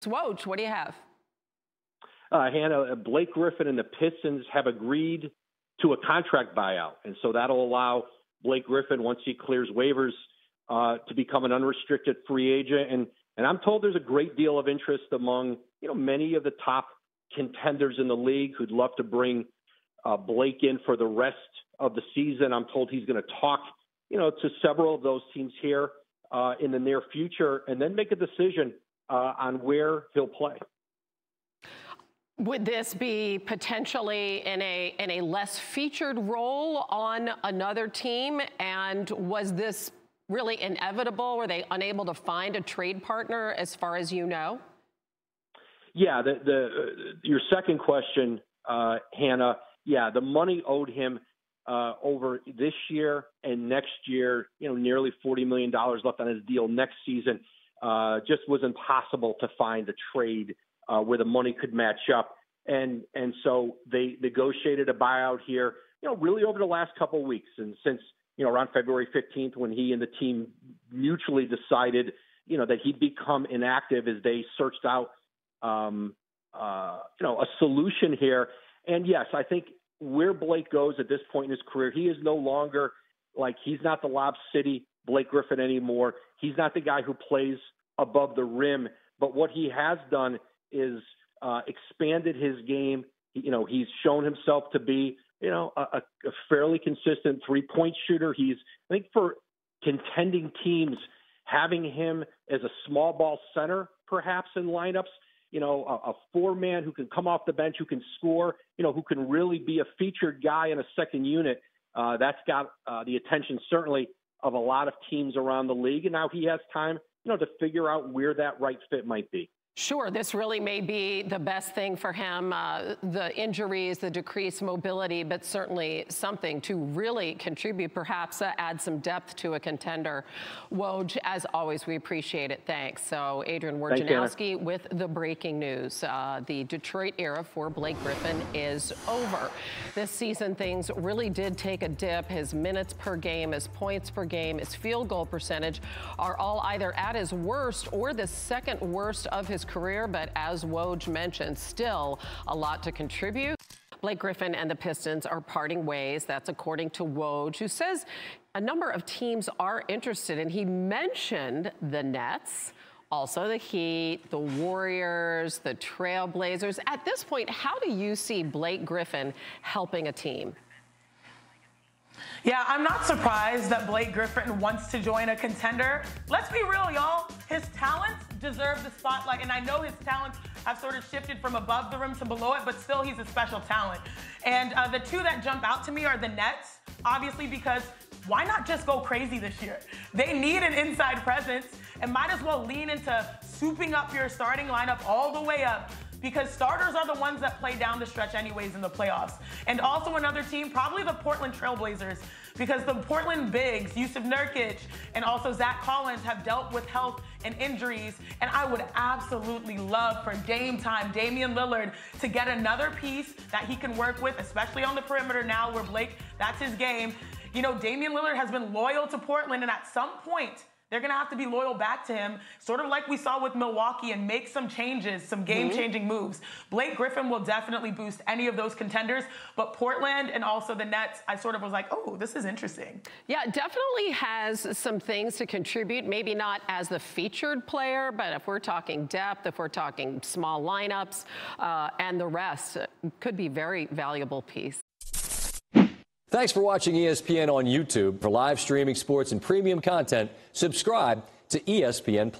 Woj, what do you have? Hannah, Blake Griffin and the Pistons have agreed to a contract buyout, and so that'll allow Blake Griffin, once he clears waivers, to become an unrestricted free agent. And I'm told there's a great deal of interest among many of the top contenders in the league who'd love to bring Blake in for the rest of the season. I'm told he's going to talk to several of those teams here in the near future, and then make a decision on where he'll play. Would this be potentially in a less featured role on another team? And was this really inevitable? Were they unable to find a trade partner, as far as you know? Yeah, your second question, Hannah. Yeah, the money owed him over this year and next year. Nearly $40 million left on his deal next season. Just was impossible to find a trade where the money could match up. And so they negotiated a buyout here, really over the last couple of weeks. And since, around February 15th, when he and the team mutually decided, that he'd become inactive as they searched out, a solution here. And yes, I think where Blake goes at this point in his career, he is no longer he's not the Lob City Blake Griffin anymore. He's not the guy who plays above the rim, but what he has done is expanded his game. He's shown himself to be, a fairly consistent three-point shooter. I think for contending teams, having him as a small ball center, perhaps in lineups, a four-man who can come off the bench, who can score, who can really be a featured guy in a second unit, that's got the attention certainly of a lot of teams around the league. And now he has time, to figure out where that right fit might be. Sure, this really may be the best thing for him, the injuries, the decreased mobility, but certainly something to really contribute, perhaps add some depth to a contender. Woj, as always, we appreciate it. Thanks. So Adrian Wojnarowski with the breaking news. The Detroit era for Blake Griffin is over. This season, things really did take a dip. His minutes per game, his points per game, his field goal percentage are all either at his worst or the second worst of his career, but as Woj mentioned, still a lot to contribute. Blake Griffin and the Pistons are parting ways. That's according to Woj, who says a number of teams are interested, and he mentioned the Nets, also the Heat, the Warriors, the Trailblazers. At this point, how do you see Blake Griffin helping a team? Yeah, I'm not surprised that Blake Griffin wants to join a contender. Let's be real, y'all. His talents deserve the spotlight, and I know his talents have sort of shifted from above the rim to below it, but still he's a special talent. And the two that jump out to me are the Nets, obviously, because why not just go crazy this year? They need an inside presence and might as well lean into souping up your starting lineup all the way up, because starters are the ones that play down the stretch anyways in the playoffs. And also another team, probably the Portland Trailblazers, because the Portland bigs, Yusuf Nurkic and also Zach Collins, have dealt with health and injuries. And I would absolutely love for Dame time, Damian Lillard, to get another piece that he can work with, especially on the perimeter now where Blake, that's his game. Damian Lillard has been loyal to Portland, and at some point, they're going to have to be loyal back to him, sort of like we saw with Milwaukee, and make some changes, some game-changing moves. Blake Griffin will definitely boost any of those contenders, but Portland and also the Nets, I sort of was like, oh, this is interesting. Yeah, definitely has some things to contribute, maybe not as the featured player, but if we're talking depth, if we're talking small lineups, and the rest, could be very valuable piece. Thanks for watching ESPN on YouTube. For live streaming sports and premium content, subscribe to ESPN+.